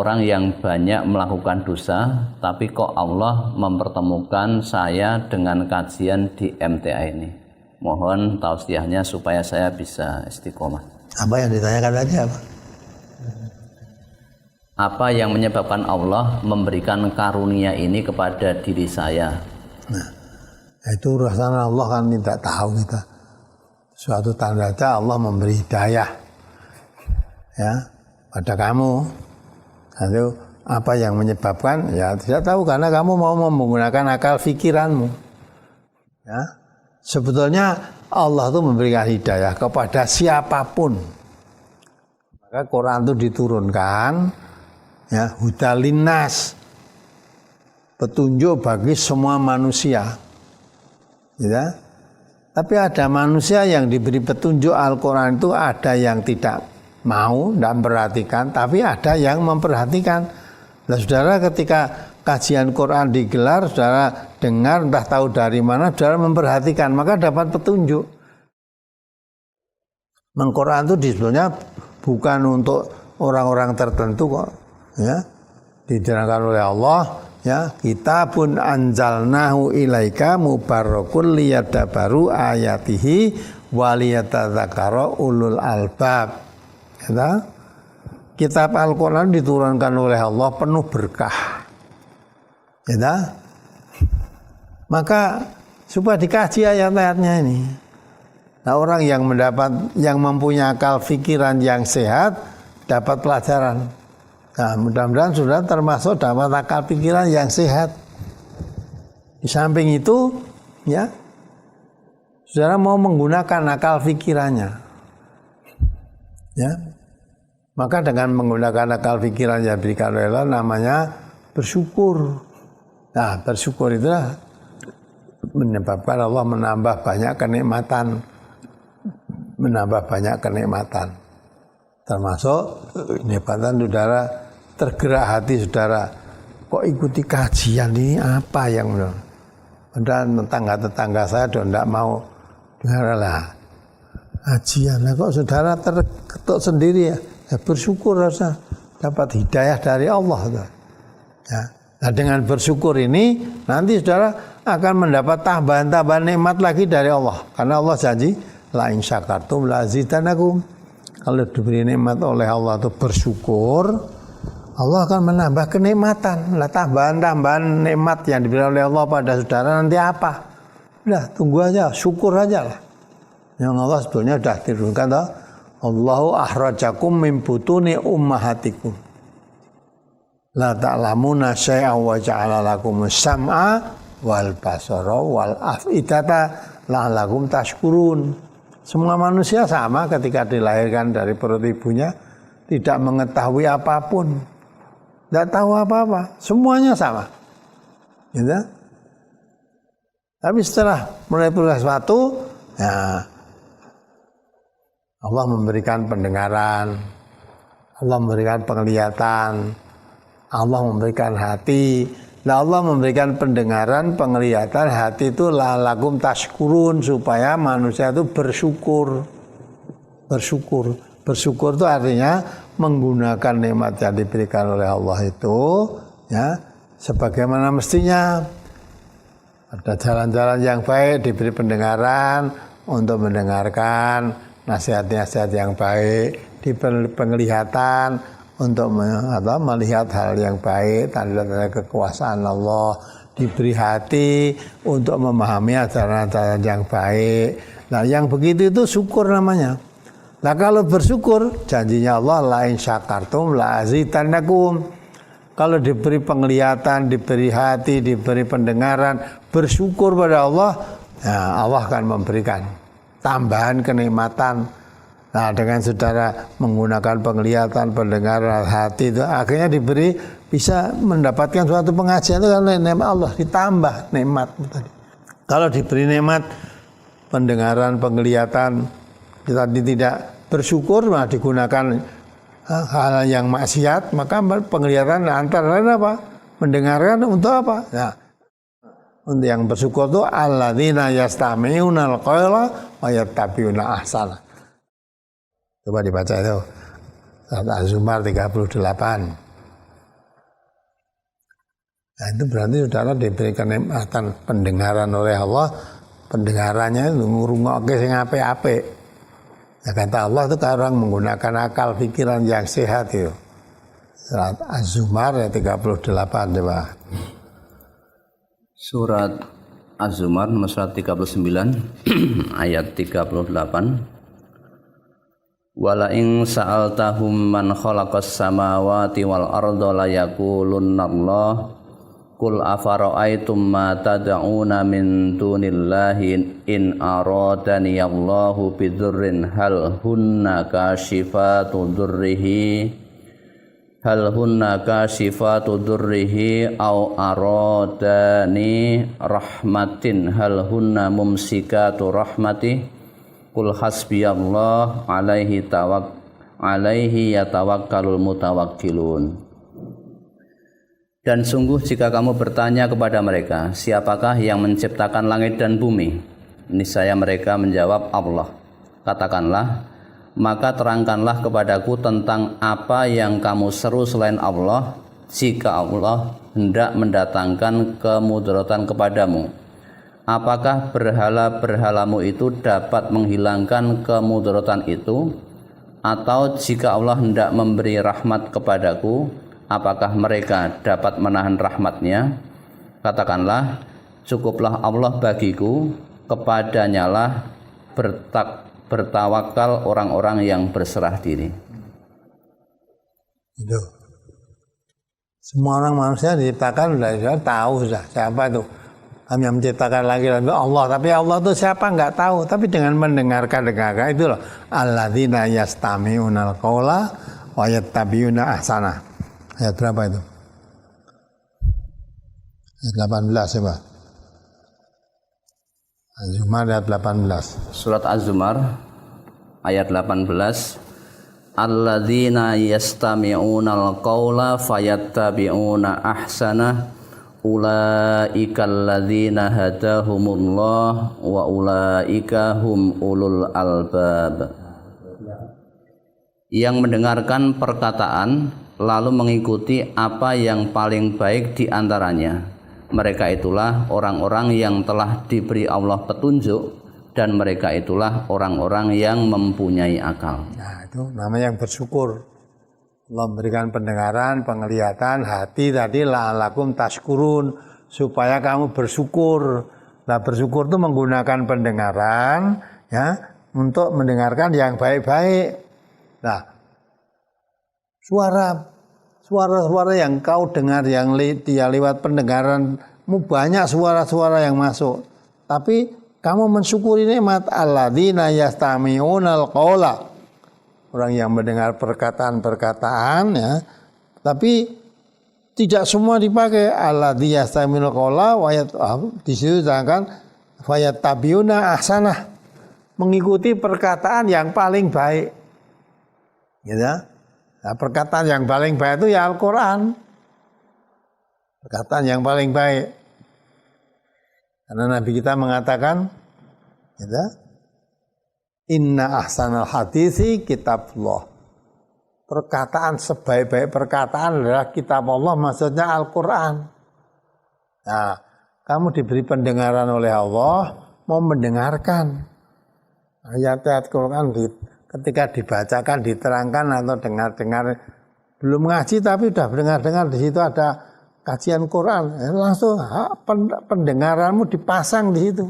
orang yang banyak melakukan dosa, tapi kok Allah mempertemukan saya dengan kajian di MTA ini. Mohon tausiahnya supaya saya bisa istiqomah. Apa yang ditanyakan tadi apa? Apa yang menyebabkan Allah memberikan karunia ini kepada diri saya? Nah, itu urusan Allah kan tidak tahu kita. Suatu tanda Allah memberi hidayah ya pada kamu. Lalu apa yang menyebabkan? Ya tidak tahu karena kamu mau menggunakan akal pikiranmu. Ya. Sebetulnya Allah itu memberikan hidayah kepada siapapun. Maka Quran itu diturunkan ya, hudalinnas, petunjuk bagi semua manusia. Ya. Tapi ada manusia yang diberi petunjuk Al-Quran itu ada yang tidak mau dan memperhatikan, tapi ada yang memperhatikan. Nah, saudara ketika kajian Quran digelar, saudara dengar entah tahu dari mana, saudara memperhatikan, maka dapat petunjuk. Quran itu sebetulnya bukan untuk orang-orang tertentu kok, ya. Diterangkan oleh Allah, ya, kitabun anzalnahu ilaika mubarakun liyadabaru ayatihi waliyatadzakara ulul albab. Ya, kitab Al-Quran diturunkan oleh Allah penuh berkah. Ya, maka supaya dikaji ayat-ayatnya ini. Nah, orang yang mempunyai akal pikiran yang sehat dapat pelajaran. Nah, mudah-mudahan sudah termasuk dapat akal pikiran yang sehat. Di samping itu, ya, saudara mau menggunakan akal pikirannya, ya, maka dengan menggunakan akal pikiran yang diberikan oleh Allah namanya bersyukur. Nah, bersyukur itulah menyebabkan Allah menambah banyak kenikmatan. Termasuk kenikmatan saudara tergerak hati saudara, kok ikuti kajian ini apa yang benar? Padahal tetangga saya sudah tidak mau dengar lah kajian. Nah, kok saudara terketuk sendiri ya? Ya bersyukur rasa dapat hidayah dari Allah. Ya. Nah, dengan bersyukur ini nanti saudara akan mendapat tambahan-tambahan nikmat lagi dari Allah. Karena Allah janji la in syakartum la azidannakum. Kalau diberi nikmat oleh Allah itu bersyukur, Allah akan menambah kenikmatan. Lah tambahan-tambahan nikmat yang diberi oleh Allah pada saudara nanti apa? Udah tunggu aja, syukur aja lah. Yang Allah sebetulnya sudah turunkan toh. Allahu akhrajakum min butuni ummahatikum. La ta'lamuna syai'an wa ja'ala lakum sam'a wal basara wal af'idata la'allakum tashkurun. Semua manusia sama ketika dilahirkan dari perut ibunya, tidak mengetahui apapun, tidak tahu apa-apa, semuanya sama. Gitu? Tapi setelah mulai sesuatu, ya, Allah memberikan pendengaran, Allah memberikan penglihatan, Allah memberikan hati. Nah, Allah memberikan pendengaran, penglihatan, hati itu la'allakum tashkurun, supaya manusia itu bersyukur. Bersyukur itu artinya menggunakan nikmat yang diberikan oleh Allah itu, ya, sebagaimana mestinya. Ada jalan-jalan yang baik, diberi pendengaran untuk mendengarkan nasihat-nasihat yang baik, diberi penglihatan untuk melihat hal yang baik, tanda-tanda kekuasaan Allah, diberi hati untuk memahami ajaran-ajaran yang baik. Nah, yang begitu itu syukur namanya. Nah, kalau bersyukur, janjinya Allah la in syakartum la azidannakum. Kalau diberi penglihatan, diberi hati, diberi pendengaran, bersyukur pada Allah, nah, Allah akan memberikan tambahan kenikmatan. Nah, dengan saudara menggunakan penglihatan, pendengaran, hati itu akhirnya diberi bisa mendapatkan suatu pengajian itu kan nikmat Allah ditambah nikmat tadi. Kalau diberi nikmat pendengaran, penglihatan, kita tidak bersyukur malah digunakan hal yang maksiat, maka penglihatan antara lain apa? Mendengarkan untuk apa? Nah, untuk yang bersyukur itu alladzina yastami'unal qawla wa yattabi'una ahsana. Coba dibaca itu. Surat Az-Zumar 38. Nah, itu berarti saudara diberi kenikmatan pendengaran oleh Allah, pendengarannya itu ngrungokke sing apik-apik. Ya, kata Allah itu orang menggunakan akal pikiran yang sehat itu. Surat Az-Zumar ayat 38 coba. Surat Az-Zumar nomor 139 ayat 38. Wala ing sa'altahum man khalaqas samawati wal arda la yaqulunna Allah qul afara'aytum ma tad'una min dunillahi in aradani Allahu bidurrin hal hunna kashifatu durrihi au aradani rahmatin hal hunna mumsikatu rahmatih Qul hasbiyallah alaihi yatawakkalul mutawakkilun. Dan sungguh jika kamu bertanya kepada mereka, siapakah yang menciptakan langit dan bumi? Niscaya mereka menjawab Allah. Katakanlah, maka terangkanlah kepadaku tentang apa yang kamu seru selain Allah, jika Allah hendak mendatangkan kemudaratan kepadamu. Apakah berhala-berhalamu itu dapat menghilangkan kemudaratan itu? Atau jika Allah hendak memberi rahmat kepadaku, apakah mereka dapat menahan rahmatnya? Katakanlah, cukuplah Allah bagiku, kepadanyalah bertawakal orang-orang yang berserah diri. Itu. Semua orang manusia diciptakan sudah tahu sudah siapa itu. Kami yang menciptakan laki-laki Allah, tapi Allah itu siapa nggak tahu. Tapi dengan mendengarkan itu loh, alladzina yastami'unal qaula wa yattabi'una ahsana. Ayat berapa itu? Ayat 18 coba. Az-Zumar ayat 18. Surat Az-Zumar ayat 18. Alladzina yastami'unal qaula fayattabi'una ahsana. Ulaika alladzina hadahumullah wa ulaika hum ulul albab. Yang mendengarkan perkataan lalu mengikuti apa yang paling baik di antaranya. Mereka itulah orang-orang yang telah diberi Allah petunjuk dan mereka itulah orang-orang yang mempunyai akal. Nah, itu namanya yang bersyukur. Allah memberikan pendengaran, penglihatan, hati tadi la'alakum tashkurun, supaya kamu bersyukur. Nah, bersyukur itu menggunakan pendengaran ya untuk mendengarkan yang baik-baik. Nah, suara-suara yang kau dengar yang dia lewat pendengaranmu banyak suara-suara yang masuk. Tapi kamu mensyukuri nikmat alladzina yastami'unal qaula. Orang yang mendengar perkataan-perkataan ya, tapi tidak semua dipakai alladzi yastami'ul qaula wa di situ sedangkan fayattabi'una ahsanah, mengikuti perkataan yang paling baik. Gitu. Nah, perkataan yang paling baik itu ya Al-Qur'an. Perkataan yang paling baik. Karena Nabi kita mengatakan gitu, inna ahsanal hadisi kitabullah. Perkataan sebaik-baik perkataan adalah kitab Allah, maksudnya Al-Quran. Nah, kamu diberi pendengaran oleh Allah, mau mendengarkan ayat-ayat Quran ketika dibacakan, diterangkan atau dengar-dengar, belum ngaji tapi sudah dengar-dengar di situ ada kajian Quran, langsung pendengaranmu dipasang di situ.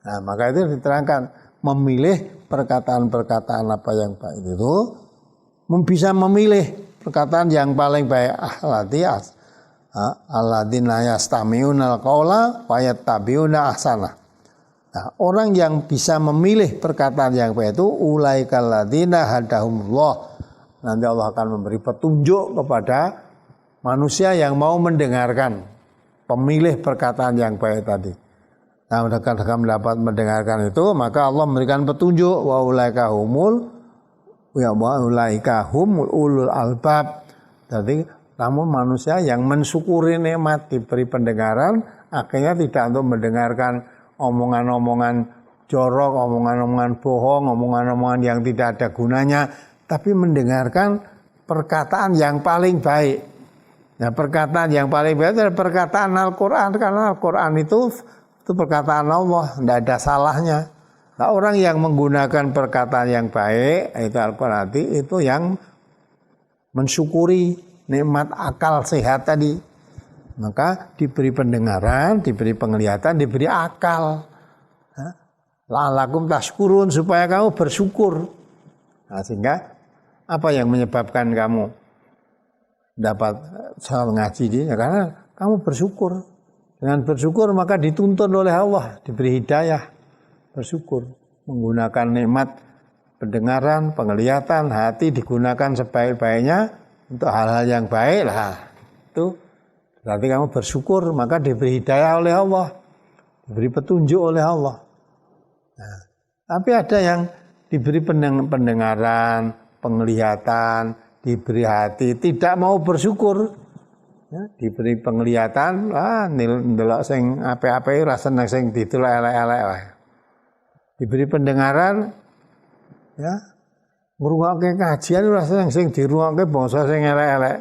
Nah, maka itu diterangkan memilih perkataan-perkataan apa yang baik itu, bisa memilih perkataan yang paling baik. Alladzina yastami'unal qaula wa yattabi'una ahsana. Nah, orang yang bisa memilih perkataan yang baik itu ulaikal ladzina hadahumullah. Nanti Allah akan memberi petunjuk kepada manusia yang mau mendengarkan, pemilih perkataan yang baik tadi. Nah, mereka mendapat mendengarkan itu, maka Allah memberikan petunjuk wa ulaika humul ulul albab. Jadi namun manusia yang mensyukuri nikmat diberi pendengaran, akhirnya tidak untuk mendengarkan omongan-omongan jorok, omongan-omongan bohong, omongan-omongan yang tidak ada gunanya, tapi mendengarkan perkataan yang paling baik. Nah, perkataan yang paling baik adalah perkataan Al-Quran, karena Al-Quran itu perkataan Allah, tidak ada salahnya. Nah, orang yang menggunakan perkataan yang baik, itu Al-Quran itu yang mensyukuri nikmat akal sehat tadi. Maka diberi pendengaran, diberi penglihatan, diberi akal. La'alakum tashkurun, supaya kamu bersyukur. Nah, sehingga apa yang menyebabkan kamu dapat ngaji ini? Karena kamu bersyukur. Dengan bersyukur maka dituntun oleh Allah, diberi hidayah, bersyukur. Menggunakan nikmat pendengaran, penglihatan, hati digunakan sebaik-baiknya untuk hal-hal yang baik lah. Itu berarti kamu bersyukur, maka diberi hidayah oleh Allah, diberi petunjuk oleh Allah. Nah, tapi ada yang diberi pendengaran, penglihatan, diberi hati, tidak mau bersyukur. Ya, diberi penglihatan, ndelok sing apik-apik ora seneng sing ditelok elek-elek wae. Diberi pendengaran, ya, ngrungokke kajian ora seneng sing dirungokke bangsa sing elek-elek.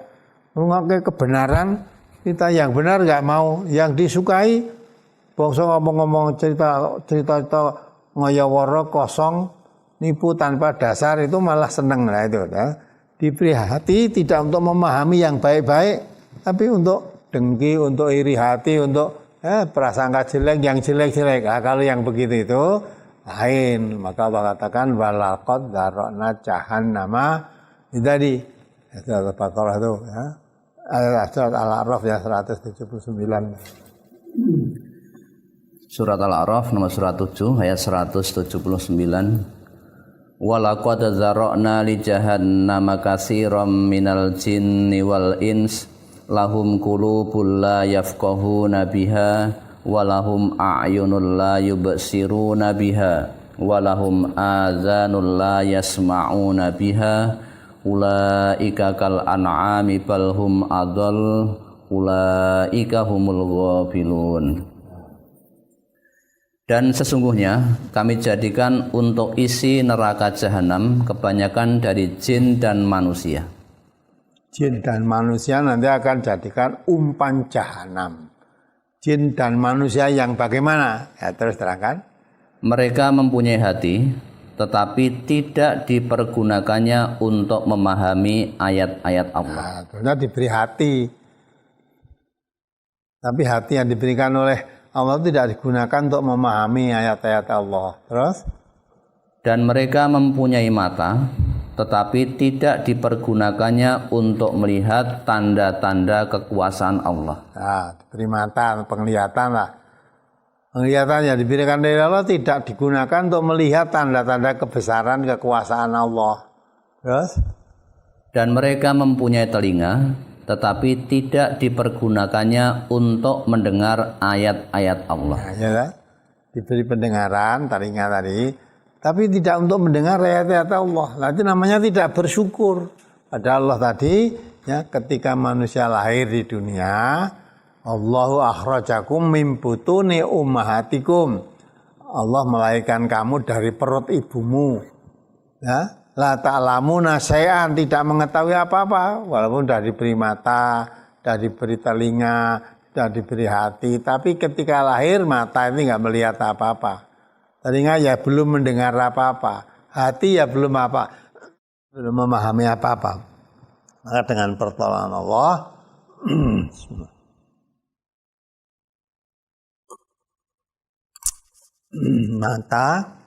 Ngrungokke kebenaran, kita yang benar enggak mau, yang disukai bangsa ngomong-ngomong cerita ngoyo-woro kosong, nipu tanpa dasar, itu malah seneng lah itu. Ya. Diberi hati tidak untuk memahami yang baik-baik, tapi untuk dengki, untuk iri hati, untuk prasangka jelek, yang jelek-jelek. Nah, kalau yang begitu itu lain. Maka Allah katakan walaqad dzara'na jahannama. Itu tadi Al-Baqarah itu ya. Surat Al-A'raf ya 179. Surat Al-A'raf nomor surat 7 ayat 179. Walaqad dzara'na li jahannama katsiran minal jinni wal ins lahum qulubun la yafqahuna biha wa lahum a'yunun la yubsiruna biha wa lahum adzanun la yasma'una biha ulaika kal an'ami bal hum adall ulaika humul ghafilun. Dan sesungguhnya kami jadikan untuk isi neraka jahanam kebanyakan dari jin dan manusia. Jin dan manusia nanti akan jadikan umpan jahanam. Jin dan manusia yang bagaimana? Ya, terus terangkan. Mereka mempunyai hati, tetapi tidak dipergunakannya untuk memahami ayat-ayat Allah. Nah, diberi hati. Tapi hati yang diberikan oleh Allah tidak digunakan untuk memahami ayat-ayat Allah. Terus? Dan mereka mempunyai mata, tetapi tidak dipergunakannya untuk melihat tanda-tanda kekuasaan Allah. Nah, diberi mata, penglihatan lah. Penglihatan yang diberikan dari Allah tidak digunakan untuk melihat tanda-tanda kebesaran kekuasaan Allah. Terus? Dan mereka mempunyai telinga, tetapi tidak dipergunakannya untuk mendengar ayat-ayat Allah. Nah, ya, diberi pendengaran, telinga tadi, tapi tidak untuk mendengar ayat-ayat Allah. Nah, itu namanya tidak bersyukur. Pada Allah tadi, ya, ketika manusia lahir di dunia, Allahu akhrajakum min butuni ummahatikum. Allah melahirkan kamu dari perut ibumu. Ya, la ta'lamuna syai'an, tidak mengetahui apa-apa, walaupun sudah diberi mata, sudah diberi telinga, sudah diberi hati, tapi ketika lahir mata ini enggak melihat apa-apa. Telinga ya belum mendengar apa-apa, hati ya belum memahami apa-apa. Maka dengan pertolongan Allah mata,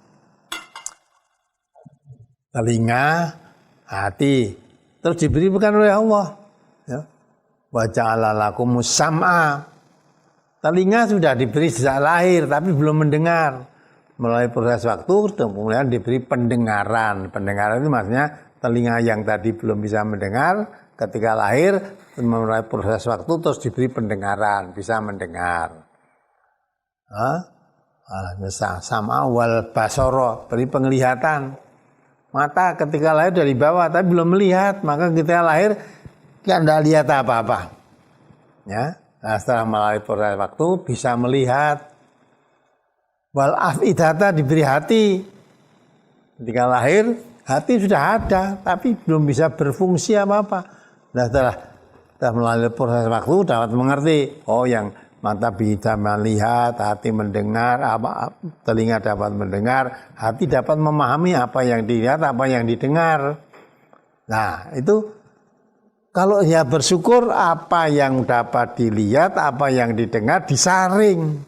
telinga, hati terus diberikan oleh Allah. Ya. Wa ja'ala lakumus sam'a. Telinga sudah diberi sejak lahir tapi belum mendengar. Melalui proses waktu kemudian diberi pendengaran. Pendengaran itu maksudnya telinga yang tadi belum bisa mendengar ketika lahir melalui proses waktu terus diberi pendengaran, bisa mendengar. Sam'a wal basara, beri penglihatan. Mata ketika lahir dari bawah tapi belum melihat, maka ketika lahir tidak lihat apa-apa. Ya, nah, setelah melalui proses waktu bisa melihat. Wal afidata, diberi hati. Ketika lahir hati sudah ada tapi belum bisa berfungsi apa-apa. Nah, setelah Setelah melalui proses waktu dapat mengerti. Oh, yang mata bisa melihat, hati mendengar, telinga dapat mendengar, hati dapat memahami apa yang dilihat, apa yang didengar. Nah, itu kalau dia bersyukur, apa yang dapat dilihat, apa yang didengar disaring.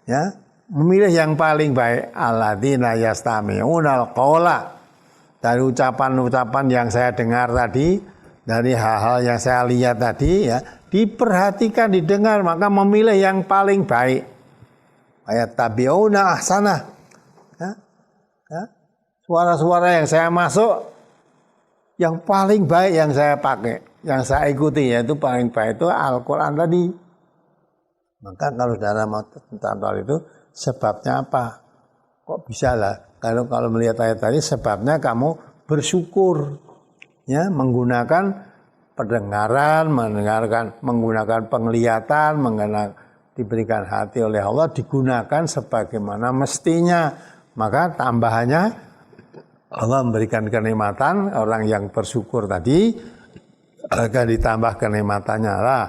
Ya, memilih yang paling baik. Alladzina yastami'unal qawla. Dari ucapan-ucapan yang saya dengar tadi, dari hal-hal yang saya lihat tadi, ya, diperhatikan, didengar, maka memilih yang paling baik. Ayat tabi'una ahsana. Ya, ya. Suara-suara yang saya masuk, yang paling baik yang saya pakai, yang saya ikuti, yaitu paling baik itu Al-Quran tadi. Maka kalau saudara mau contoh itu, sebabnya apa? Kok bisa lah? Kalau melihat ayat tadi, sebabnya kamu bersyukur, ya, menggunakan pendengaran, menggunakan penglihatan, diberikan hati oleh Allah, digunakan sebagaimana mestinya. Maka tambahannya Allah memberikan kenikmatan, orang yang bersyukur tadi akan ditambah kenikmatannya lah.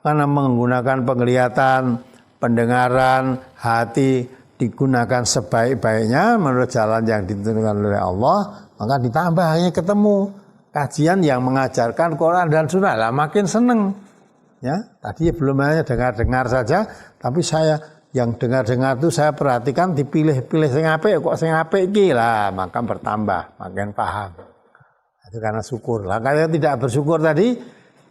Karena menggunakan penglihatan, pendengaran, hati digunakan sebaik-baiknya menurut jalan yang ditentukan oleh Allah, maka ditambah hanya ketemu kajian yang mengajarkan Quran dan Sunnah, lah makin seneng. Ya, tadi belum hanya dengar-dengar saja, tapi saya yang dengar-dengar itu saya perhatikan, dipilih-pilih sing apik, kok sing apik iki lah, maka bertambah, makin paham. Itu karena syukur. Lah kalau tidak bersyukur tadi,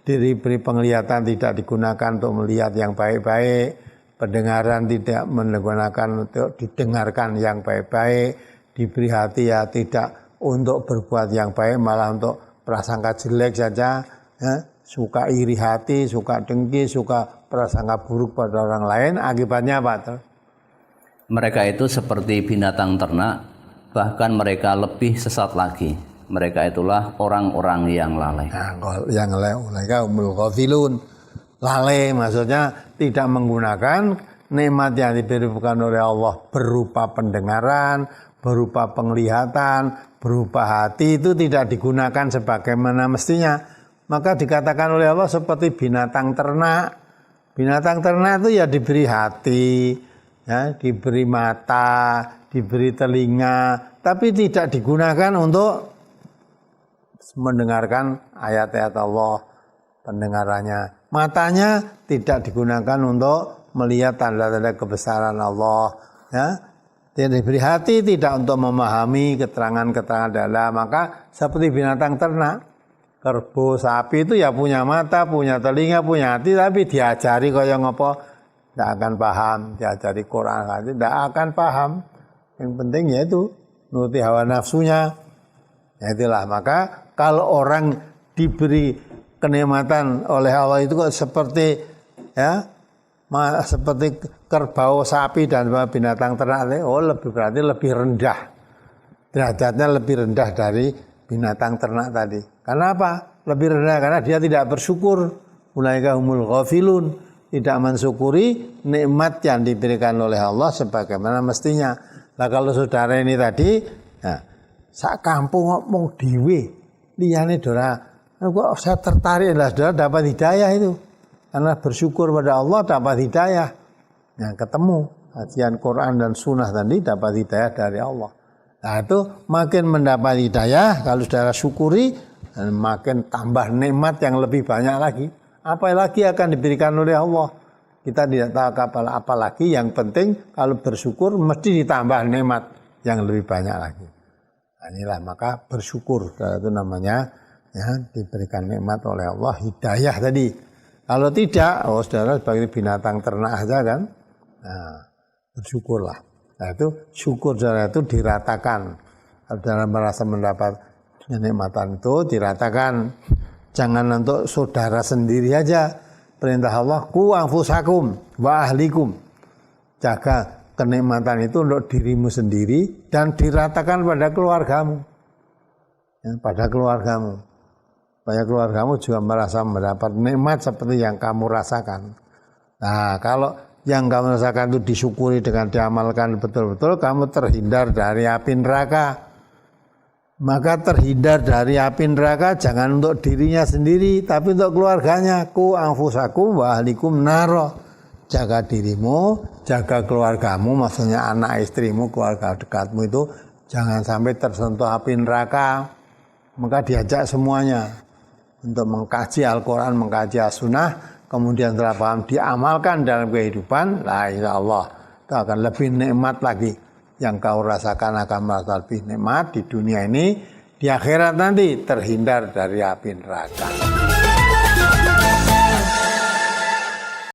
diberi penglihatan tidak digunakan untuk melihat yang baik-baik, pendengaran tidak menggunakan untuk didengarkan yang baik-baik, diberi hati ya tidak untuk berbuat yang baik, malah untuk prasangka jelek saja, ya, suka iri hati, suka dengki, suka prasangka buruk pada orang lain. Akibatnya apa? Mereka itu seperti binatang ternak, bahkan mereka lebih sesat lagi. Mereka itulah orang-orang yang lalai. Nah, yang lalai, mereka umul ghafilun. Lalai maksudnya tidak menggunakan nikmat yang diberikan oleh Allah berupa pendengaran, berupa penglihatan, berupa hati, itu tidak digunakan sebagaimana mestinya. Maka dikatakan oleh Allah seperti binatang ternak. Binatang ternak itu ya diberi hati, ya, diberi mata, diberi telinga, tapi tidak digunakan untuk mendengarkan ayat-ayat Allah, pendengarannya. Matanya tidak digunakan untuk melihat tanda-tanda kebesaran Allah, ya. Tidak diberi hati tidak untuk memahami keterangan-keterangan dalam, maka seperti binatang ternak. Kerbau, sapi itu ya punya mata, punya telinga, punya hati, tapi diajari kaya ngopo tidak akan paham. Diajari Quran tidak akan paham. Yang penting yaitu nuruti hawa nafsunya. Ya itulah, maka kalau orang diberi kenikmatan oleh Allah itu kok seperti, ya, seperti kerbau, sapi dan binatang ternak, berarti lebih rendah. Derajatnya lebih rendah dari binatang ternak tadi. Karena apa? Lebih rendah karena dia tidak bersyukur. Ulaika humul ghafilun, tidak mensyukuri nikmat yang diberikan oleh Allah sebagaimana mestinya. Nah, kalau saudara ini tadi, nah, sak kampung ngomong dhewe, liyane dora, kok saya tertarik lah, saudara dapat hidayah itu. Karena bersyukur pada Allah dapat hidayah. Nah, ketemu kajian Quran dan Sunnah tadi dapat hidayah dari Allah. Nah, itu makin mendapat hidayah kalau saudara syukuri, dan makin tambah nikmat yang lebih banyak lagi. Apa lagi akan diberikan oleh Allah? Kita tidak tahu apa lagi. Yang penting kalau bersyukur mesti ditambah nikmat yang lebih banyak lagi. Nah, inilah maka bersyukur, itu namanya, ya, diberikan nikmat oleh Allah, hidayah tadi. Kalau tidak, saudara sebagai binatang ternak saja kan. Nah, bersyukurlah. Nah, itu syukur saudara itu diratakan. Kalau saudara merasa mendapat kenikmatan itu diratakan. Jangan untuk saudara sendiri aja. Perintah Allah, ku anfusakum wa ahlikum. Jaga kenikmatan itu untuk dirimu sendiri dan diratakan pada keluargamu. Ya, pada keluargamu. Supaya keluargamu juga merasa mendapat nikmat seperti yang kamu rasakan. Nah, kalau yang kamu rasakan itu disyukuri dengan diamalkan betul-betul, kamu terhindar dari api neraka. Maka terhindar dari api neraka jangan untuk dirinya sendiri, tapi untuk keluarganya. Ku anfusakum wa ahlikum naro. Jaga dirimu, jaga keluargamu, maksudnya anak istrimu, keluarga dekatmu itu jangan sampai tersentuh api neraka. Maka diajak semuanya untuk mengkaji Al-Quran, mengkaji As-Sunnah, kemudian setelah paham diamalkan dalam kehidupan. Lah insya Allah itu akan lebih nikmat lagi. Yang kau rasakan akan merasa lebih nikmat di dunia ini, di akhirat nanti terhindar dari api neraka.